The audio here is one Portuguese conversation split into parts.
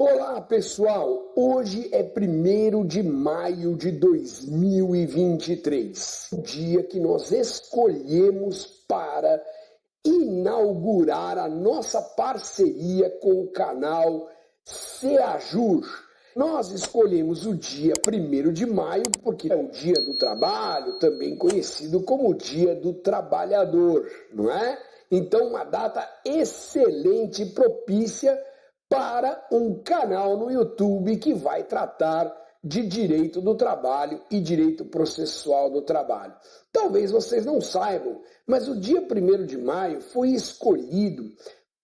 Olá, pessoal! Hoje é 1º de maio de 2023, o dia que nós escolhemos para inaugurar a nossa parceria com o canal Seajur. Nós escolhemos o dia 1º de maio porque é o Dia do Trabalho, também conhecido como o Dia do Trabalhador, não é? Então, uma data excelente e propícia para um canal no YouTube que vai tratar de direito do trabalho e direito processual do trabalho. Talvez vocês não saibam, mas o dia 1º de maio foi escolhido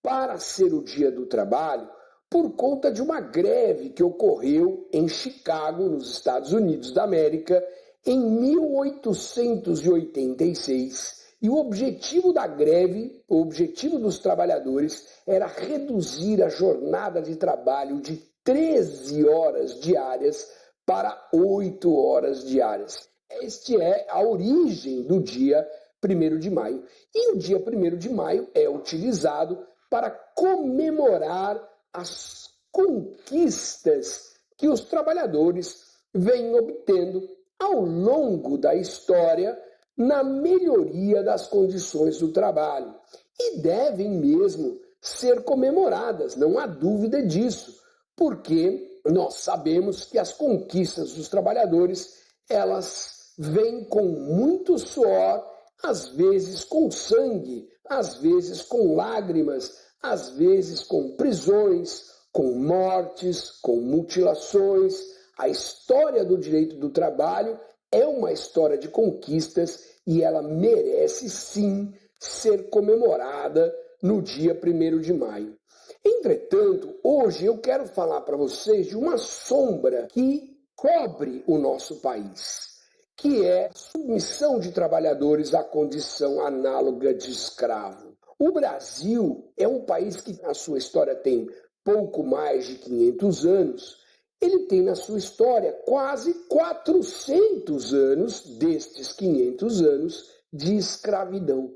para ser o Dia do Trabalho por conta de uma greve que ocorreu em Chicago, nos Estados Unidos da América, em 1886. E o objetivo da greve, o objetivo dos trabalhadores, era reduzir a jornada de trabalho de 13 horas diárias para 8 horas diárias. Esta é a origem do dia 1º de maio. E o dia 1º de maio é utilizado para comemorar as conquistas que os trabalhadores vêm obtendo ao longo da história na melhoria das condições do trabalho. E devem mesmo ser comemoradas, não há dúvida disso, porque nós sabemos que as conquistas dos trabalhadores, elas vêm com muito suor, às vezes com sangue, às vezes com lágrimas, às vezes com prisões, com mortes, com mutilações. A história do direito do trabalho é uma história de conquistas e ela merece sim ser comemorada no dia 1º de maio. Entretanto, hoje eu quero falar para vocês de uma sombra que cobre o nosso país, que é a submissão de trabalhadores à condição análoga de escravo. O Brasil é um país que a sua história tem pouco mais de 500 anos. Ele tem na sua história quase 400 anos destes 500 anos de escravidão.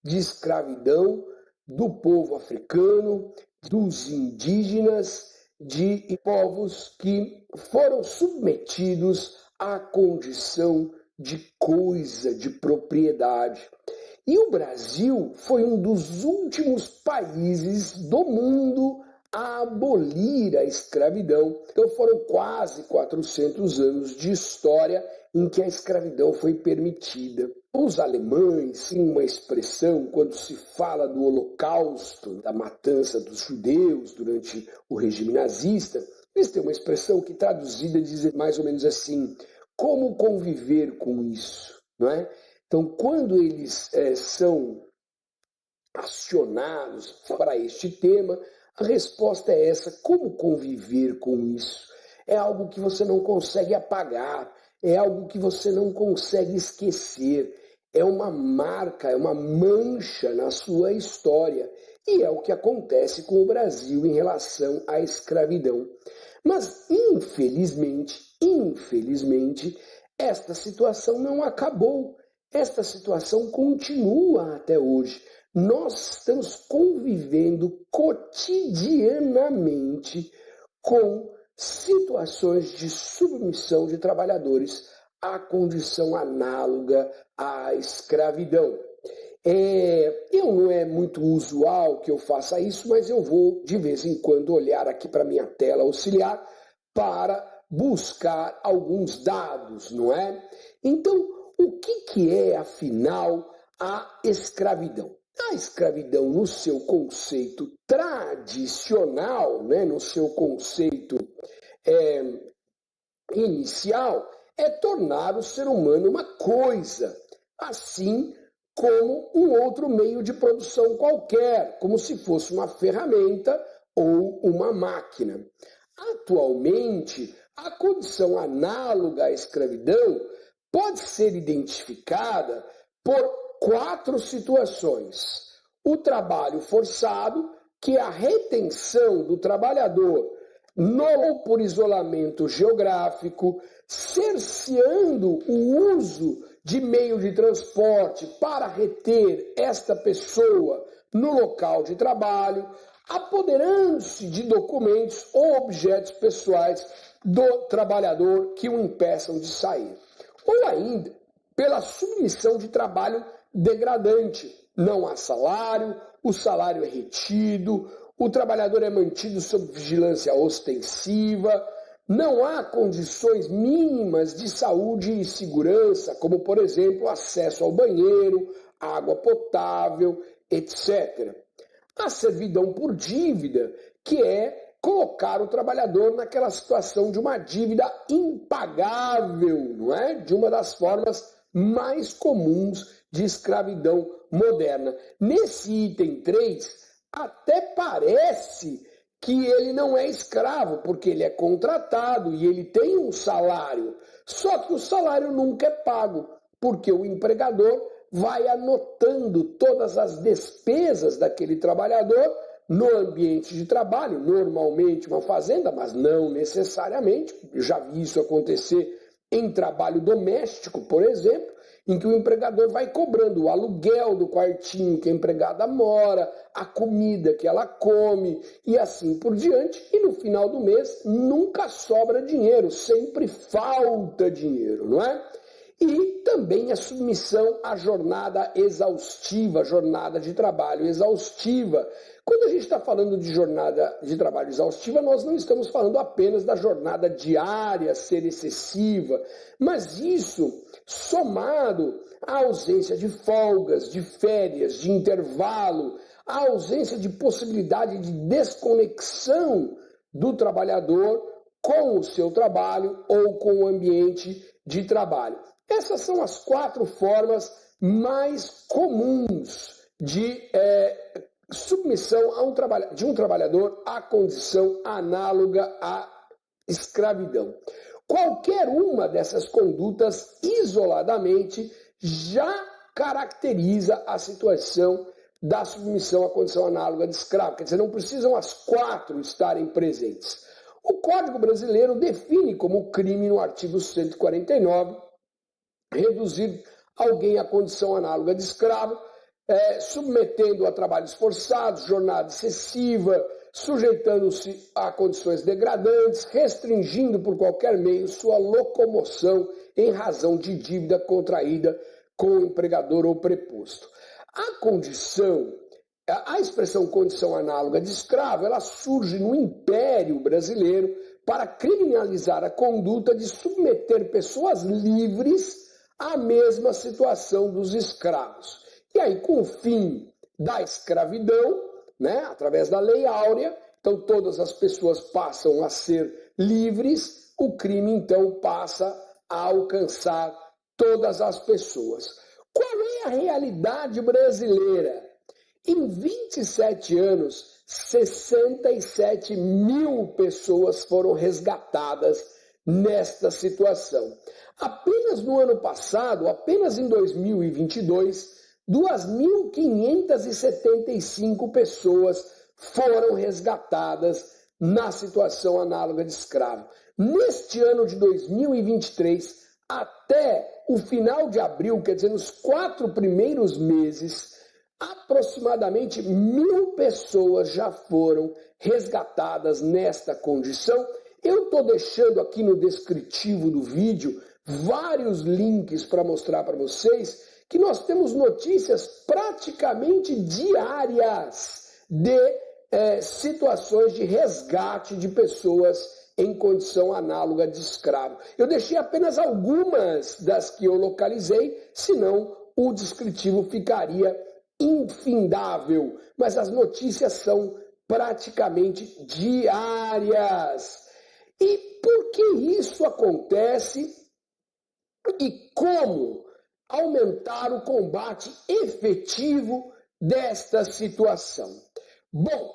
De escravidão do povo africano, dos indígenas, de povos que foram submetidos à condição de coisa, de propriedade. E o Brasil foi um dos últimos países do mundo a abolir a escravidão. Então foram quase 400 anos de história em que a escravidão foi permitida. Os alemães têm uma expressão quando se fala do Holocausto, da matança dos judeus durante o regime nazista. Eles têm uma expressão que traduzida diz mais ou menos assim: como conviver com isso? Não é? Então, quando eles são acionados para este tema, a resposta é essa: como conviver com isso? É algo que você não consegue apagar, é algo que você não consegue esquecer, é uma marca, é uma mancha na sua história. E é o que acontece com o Brasil em relação à escravidão. Mas, infelizmente, esta situação não acabou. Esta situação continua até hoje. Nós estamos convivendo cotidianamente com situações de submissão de trabalhadores à condição análoga à escravidão. Não é muito usual que eu faça isso, mas eu vou de vez em quando olhar aqui para minha tela auxiliar para buscar alguns dados, não é? Então, o que é, afinal, a escravidão? A escravidão, no seu conceito tradicional, né, no seu conceito inicial, é tornar o ser humano uma coisa, assim como um outro meio de produção qualquer, como se fosse uma ferramenta ou uma máquina. Atualmente, a condição análoga à escravidão pode ser identificada por 4 situações. O trabalho forçado, que é a retenção do trabalhador ou por isolamento geográfico, cerceando o uso de meio de transporte para reter esta pessoa no local de trabalho, apoderando-se de documentos ou objetos pessoais do trabalhador que o impeçam de sair. Ou ainda, pela submissão de trabalho degradante. Não há salário, o salário é retido, o trabalhador é mantido sob vigilância ostensiva, não há condições mínimas de saúde e segurança, como, por exemplo, acesso ao banheiro, água potável, etc. A servidão por dívida, que é colocar o trabalhador naquela situação de uma dívida impagável, não é? De uma das formas mais comuns de escravidão moderna. Nesse item 3, até parece que ele não é escravo, porque ele é contratado e ele tem um salário. Só que o salário nunca é pago, porque o empregador vai anotando todas as despesas daquele trabalhador no ambiente de trabalho, normalmente uma fazenda, mas não necessariamente. Eu já vi isso acontecer em trabalho doméstico, por exemplo, em que o empregador vai cobrando o aluguel do quartinho que a empregada mora, a comida que ela come e assim por diante. E no final do mês nunca sobra dinheiro, sempre falta dinheiro, não é? E também a submissão à jornada exaustiva, jornada de trabalho exaustiva. Quando a gente está falando de jornada de trabalho exaustiva, nós não estamos falando apenas da jornada diária ser excessiva, mas isso somado à ausência de folgas, de férias, de intervalo, à ausência de possibilidade de desconexão do trabalhador com o seu trabalho ou com o ambiente de trabalho. Essas são as 4 formas mais comuns de submissão de um trabalhador à condição análoga à escravidão. Qualquer uma dessas condutas, isoladamente, já caracteriza a situação da submissão à condição análoga de escravo. Quer dizer, não precisam as 4 estarem presentes. O Código Brasileiro define como crime, no artigo 149, reduzir alguém à condição análoga de escravo, submetendo a trabalhos forçados, jornada excessiva, sujeitando-se a condições degradantes, restringindo por qualquer meio sua locomoção em razão de dívida contraída com o empregador ou preposto. A expressão condição análoga de escravo, ela surge no Império Brasileiro para criminalizar a conduta de submeter pessoas livres à mesma situação dos escravos. E aí, com o fim da escravidão, através da Lei Áurea, então todas as pessoas passam a ser livres, o crime então passa a alcançar todas as pessoas. Qual é a realidade brasileira? Em 27 anos, 67 mil pessoas foram resgatadas nesta situação. Apenas no ano passado, apenas em 2022, 2.575 pessoas foram resgatadas na situação análoga de escravo. Neste ano de 2023, até o final de abril, quer dizer, nos 4 primeiros meses, aproximadamente 1.000 pessoas já foram resgatadas nesta condição. Eu estou deixando aqui no descritivo do vídeo vários links para mostrar para vocês que nós temos notícias praticamente diárias de situações de resgate de pessoas em condição análoga de escravo. Eu deixei apenas algumas das que eu localizei, senão o descritivo ficaria infindável. Mas as notícias são praticamente diárias. E por que isso acontece? E como aumentar o combate efetivo desta situação? Bom,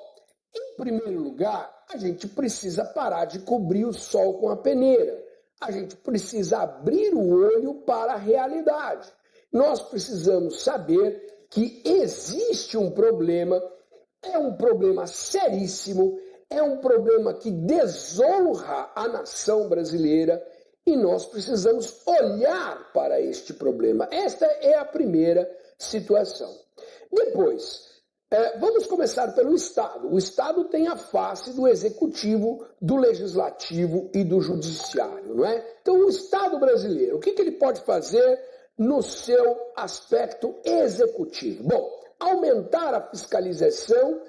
em primeiro lugar, a gente precisa parar de cobrir o sol com a peneira. A gente precisa abrir o olho para a realidade. Nós precisamos saber que existe um problema, é um problema seríssimo, é um problema que desonra a nação brasileira e nós precisamos olhar para este problema. Esta é a primeira situação. Depois, Vamos começar pelo Estado. O Estado tem a face do Executivo, do Legislativo e do Judiciário, não é? Então, o Estado brasileiro, o que ele pode fazer no seu aspecto executivo? Bom, aumentar a fiscalização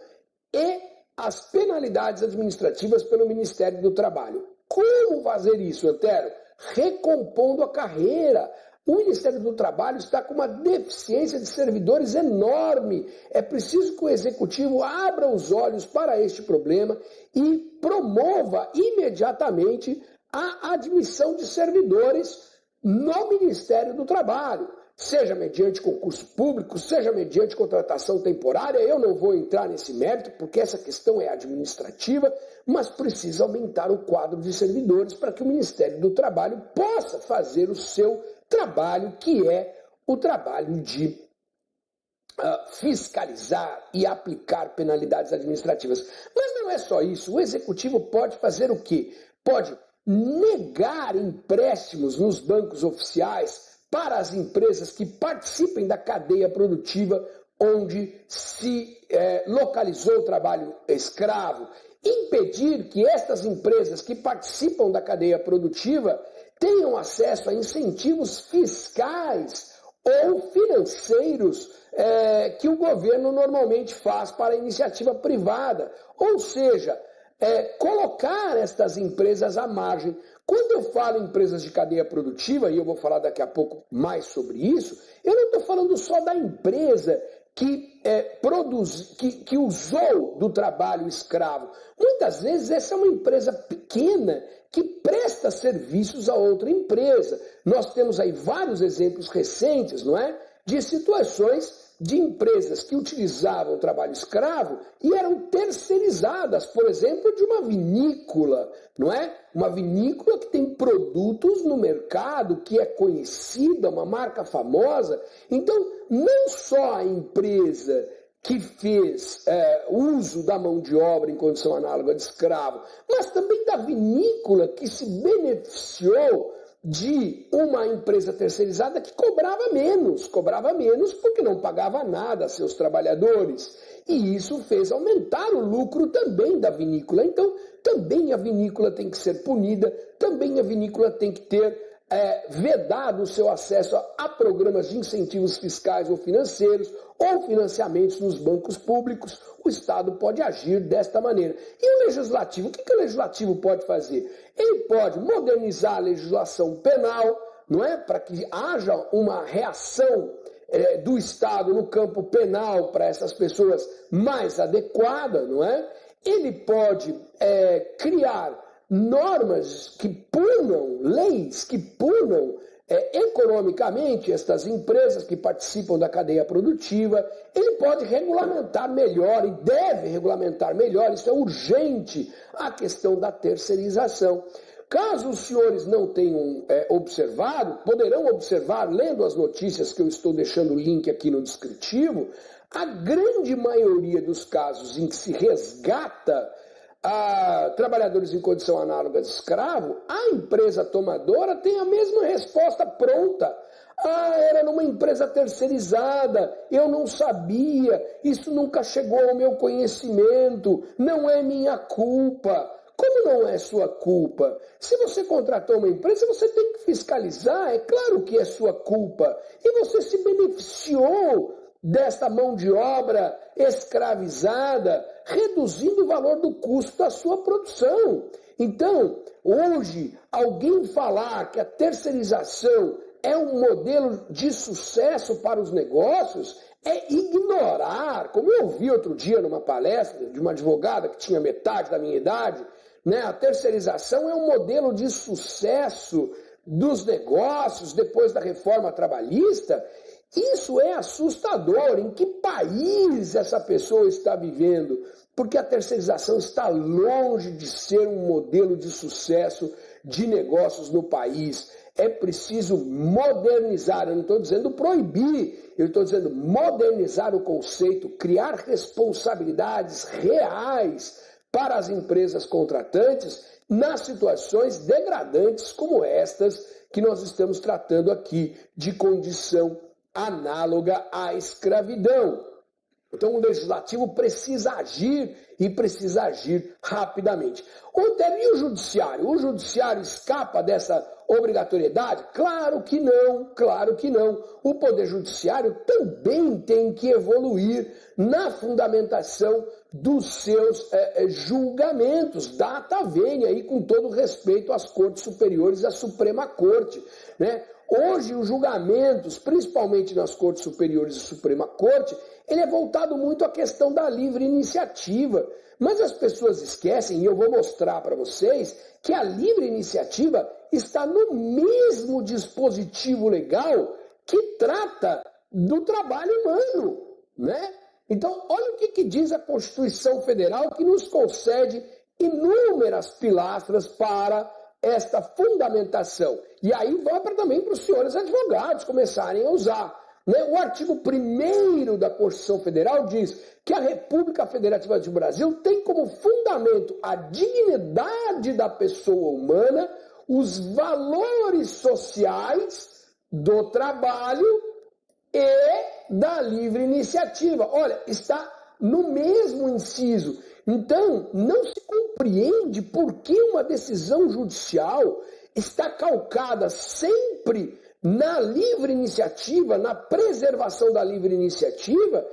e as penalidades administrativas pelo Ministério do Trabalho. Como fazer isso, Antero? Recompondo a carreira. O Ministério do Trabalho está com uma deficiência de servidores enorme. É preciso que o Executivo abra os olhos para este problema e promova imediatamente a admissão de servidores no Ministério do Trabalho. Seja mediante concurso público, seja mediante contratação temporária. Eu não vou entrar nesse mérito, porque essa questão é administrativa, mas precisa aumentar o quadro de servidores para que o Ministério do Trabalho possa fazer o seu trabalho, que é o trabalho de fiscalizar e aplicar penalidades administrativas. Mas não é só isso. O Executivo pode fazer o quê? Pode negar empréstimos nos bancos oficiais para as empresas que participem da cadeia produtiva onde se localizou o trabalho escravo, impedir que estas empresas que participam da cadeia produtiva tenham acesso a incentivos fiscais ou financeiros que o governo normalmente faz para a iniciativa privada. Ou seja, colocar estas empresas à margem. Quando eu falo em empresas de cadeia produtiva, e eu vou falar daqui a pouco mais sobre isso, eu não estou falando só da empresa que usou do trabalho escravo. Muitas vezes essa é uma empresa pequena que presta serviços a outra empresa. Nós temos aí vários exemplos recentes, não é? De situações de empresas que utilizavam o trabalho escravo e eram terceirizadas, por exemplo, de uma vinícola, não é? Uma vinícola que tem produtos no mercado, que é conhecida, uma marca famosa. Então, não só a empresa que fez uso da mão de obra em condição análoga de escravo, mas também da vinícola que se beneficiou de uma empresa terceirizada que cobrava menos porque não pagava nada a seus trabalhadores. E isso fez aumentar o lucro também da vinícola. Então, também a vinícola tem que ser punida, também a vinícola tem que ter vedado o seu acesso a programas de incentivos fiscais ou financeiros, ou financiamentos nos bancos públicos. O Estado pode agir desta maneira. E o Legislativo? O que o Legislativo pode fazer? Ele pode modernizar a legislação penal, não é? Para que haja uma reação do Estado no campo penal para essas pessoas mais adequada, não é? Ele pode criar normas que punam, leis que punam economicamente estas empresas que participam da cadeia produtiva. Ele pode regulamentar melhor e deve regulamentar melhor, isso é urgente, a questão da terceirização. Caso os senhores não tenham observado, poderão observar lendo as notícias que eu estou deixando o link aqui no descritivo, a grande maioria dos casos em que se resgata trabalhadores em condição análoga de escravo, a empresa tomadora tem a mesma resposta pronta. Era numa empresa terceirizada, eu não sabia, isso nunca chegou ao meu conhecimento, não é minha culpa. Como não é sua culpa? Se você contratou uma empresa, você tem que fiscalizar, é claro que é sua culpa. E você se beneficiou desta mão de obra escravizada, reduzindo o valor do custo da sua produção. Então, hoje, alguém falar que a terceirização é um modelo de sucesso para os negócios é ignorar, como eu ouvi outro dia numa palestra de uma advogada que tinha metade da minha idade, né? A terceirização é um modelo de sucesso dos negócios depois da reforma trabalhista. Isso é assustador. Em que país essa pessoa está vivendo? Porque a terceirização está longe de ser um modelo de sucesso de negócios no país. É preciso modernizar, eu não estou dizendo proibir, eu estou dizendo modernizar o conceito, criar responsabilidades reais para as empresas contratantes nas situações degradantes como estas que nós estamos tratando aqui, de condição análoga à escravidão. Então o legislativo precisa agir e precisa agir rapidamente. E o judiciário? O judiciário escapa dessa obrigatoriedade? Claro que não, claro que não. O poder judiciário também tem que evoluir na fundamentação dos seus julgamentos. Data vênia aí, com todo respeito às cortes superiores e à Suprema Corte, né? Hoje, os julgamentos, principalmente nas cortes superiores e Suprema Corte, ele é voltado muito à questão da livre iniciativa. Mas as pessoas esquecem, e eu vou mostrar para vocês, que a livre iniciativa está no mesmo dispositivo legal que trata do trabalho humano, né? Então, olha o que diz a Constituição Federal, que nos concede inúmeras pilastras para esta fundamentação. E aí vai também para os senhores advogados começarem a usar. Né? O artigo 1º da Constituição Federal diz que a República Federativa do Brasil tem como fundamento a dignidade da pessoa humana, os valores sociais do trabalho e da livre iniciativa. Olha, está no mesmo inciso. Então, não se compreende por que uma decisão judicial está calcada sempre na livre iniciativa, na preservação da livre iniciativa,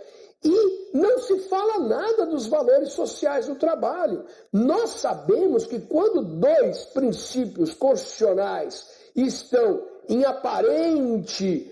e não se fala nada dos valores sociais do trabalho. Nós sabemos que quando dois princípios constitucionais estão em aparente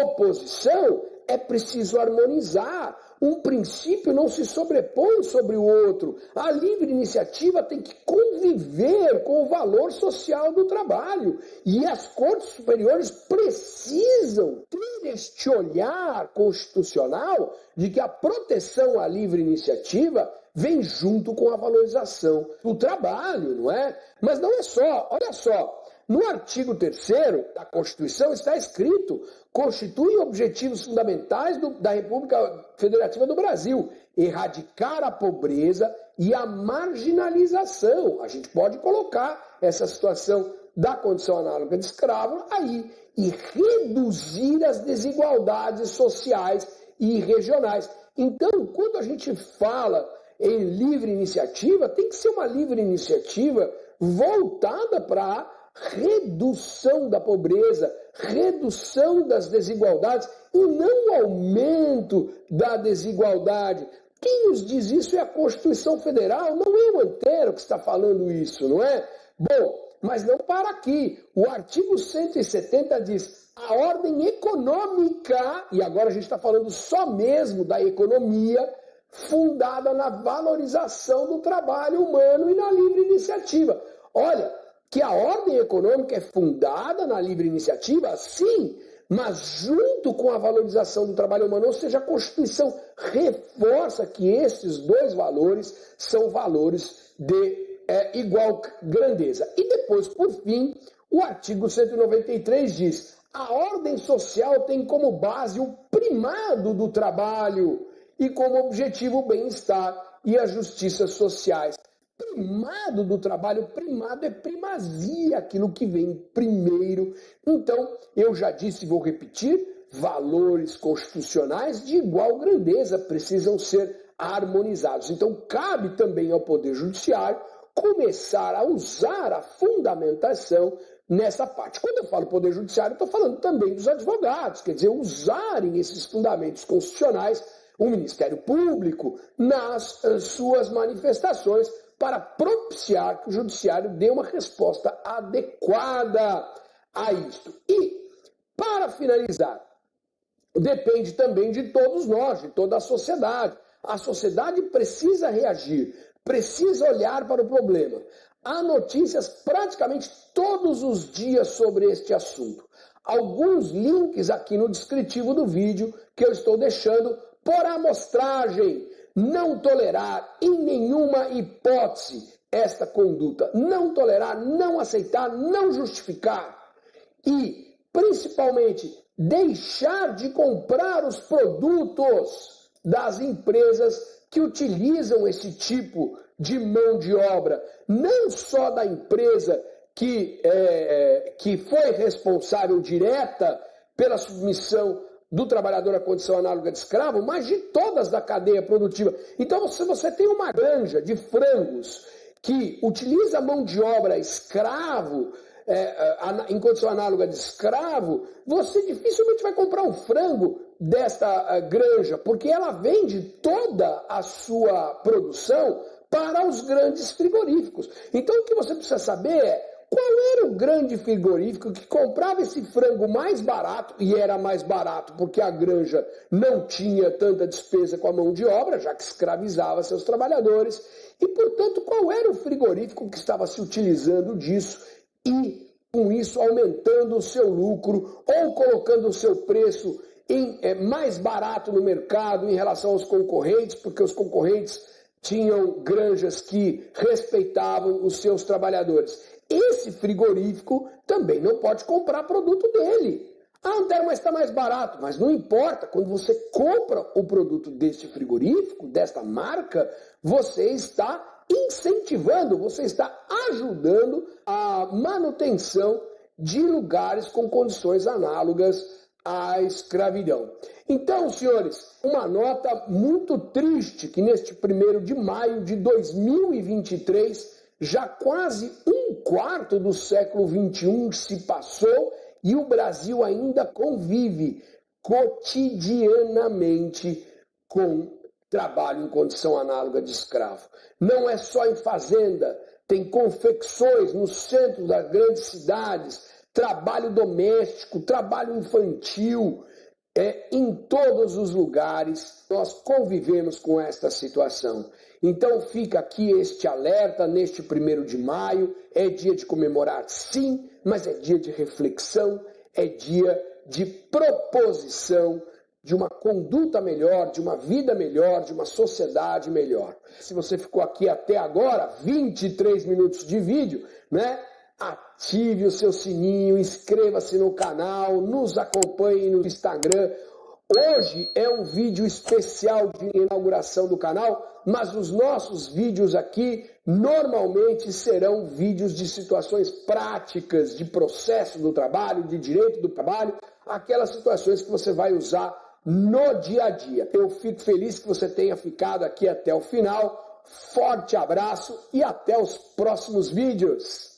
oposição, é preciso harmonizar. Um princípio não se sobrepõe sobre o outro. A livre iniciativa tem que conviver com o valor social do trabalho. E as cortes superiores precisam ter este olhar constitucional de que a proteção à livre iniciativa vem junto com a valorização do trabalho, não é? Mas não é só, olha só. No artigo 3º da Constituição está escrito: constitui objetivos fundamentais da República Federativa do Brasil erradicar a pobreza e a marginalização. A gente pode colocar essa situação da condição análoga de escravo aí e reduzir as desigualdades sociais e regionais. Então, quando a gente fala em livre iniciativa, tem que ser uma livre iniciativa voltada para redução da pobreza, redução das desigualdades e não aumento da desigualdade. Quem nos diz isso é a Constituição Federal, não é o Antero que está falando isso, não é? Bom, mas não para aqui. O artigo 170 diz: a ordem econômica, e agora a gente está falando só mesmo da economia, fundada na valorização do trabalho humano e na livre iniciativa. Olha, que a ordem econômica é fundada na livre iniciativa, sim, mas junto com a valorização do trabalho humano, ou seja, a Constituição reforça que esses dois valores são valores de igual grandeza. E depois, por fim, o artigo 193 diz: a ordem social tem como base o primado do trabalho e como objetivo o bem-estar e as justiças sociais. Primado do trabalho, primado é primazia, aquilo que vem primeiro. Então, eu já disse e vou repetir, valores constitucionais de igual grandeza precisam ser harmonizados. Então, cabe também ao Poder Judiciário começar a usar a fundamentação nessa parte. Quando eu falo Poder Judiciário, estou falando também dos advogados, quer dizer, usarem esses fundamentos constitucionais, o Ministério Público, nas suas manifestações, para propiciar que o Judiciário dê uma resposta adequada a isto. E, para finalizar, depende também de todos nós, de toda a sociedade. A sociedade precisa reagir, precisa olhar para o problema. Há notícias praticamente todos os dias sobre este assunto. Alguns links aqui no descritivo do vídeo que eu estou deixando por amostragem. Não tolerar em nenhuma hipótese esta conduta. Não tolerar, não aceitar, não justificar. E, principalmente, deixar de comprar os produtos das empresas que utilizam esse tipo de mão de obra. Não só da empresa que foi responsável direta pela submissão do trabalhador à condição análoga de escravo, mas de todas da cadeia produtiva. Então, se você tem uma granja de frangos que utiliza mão de obra escravo, em condição análoga de escravo, você dificilmente vai comprar um frango desta granja, porque ela vende toda a sua produção para os grandes frigoríficos. Então, o que você precisa saber é qual era o grande frigorífico que comprava esse frango mais barato, e era mais barato porque a granja não tinha tanta despesa com a mão de obra, já que escravizava seus trabalhadores, e, portanto, qual era o frigorífico que estava se utilizando disso e, com isso, aumentando o seu lucro ou colocando o seu preço mais barato no mercado em relação aos concorrentes, porque os concorrentes tinham granjas que respeitavam os seus trabalhadores. Esse frigorífico também não pode comprar produto dele. Ah, Antero, mas está mais barato. Mas não importa, quando você compra o produto deste frigorífico, desta marca, você está incentivando, você está ajudando a manutenção de lugares com condições análogas à escravidão. Então, senhores, uma nota muito triste que neste 1º de maio de 2023, já quase um quarto do século XXI se passou e o Brasil ainda convive cotidianamente com trabalho em condição análoga de escravo. Não é só em fazenda, tem confecções no centro das grandes cidades, trabalho doméstico, trabalho infantil, em todos os lugares nós convivemos com esta situação. Então fica aqui este alerta neste 1º de maio, é dia de comemorar sim, mas é dia de reflexão, é dia de proposição de uma conduta melhor, de uma vida melhor, de uma sociedade melhor. Se você ficou aqui até agora, 23 minutos de vídeo, né? Ative o seu sininho, inscreva-se no canal, nos acompanhe no Instagram. Hoje é um vídeo especial de inauguração do canal, mas os nossos vídeos aqui normalmente serão vídeos de situações práticas, de processo do trabalho, de direito do trabalho, aquelas situações que você vai usar no dia a dia. Eu fico feliz que você tenha ficado aqui até o final. Forte abraço e até os próximos vídeos.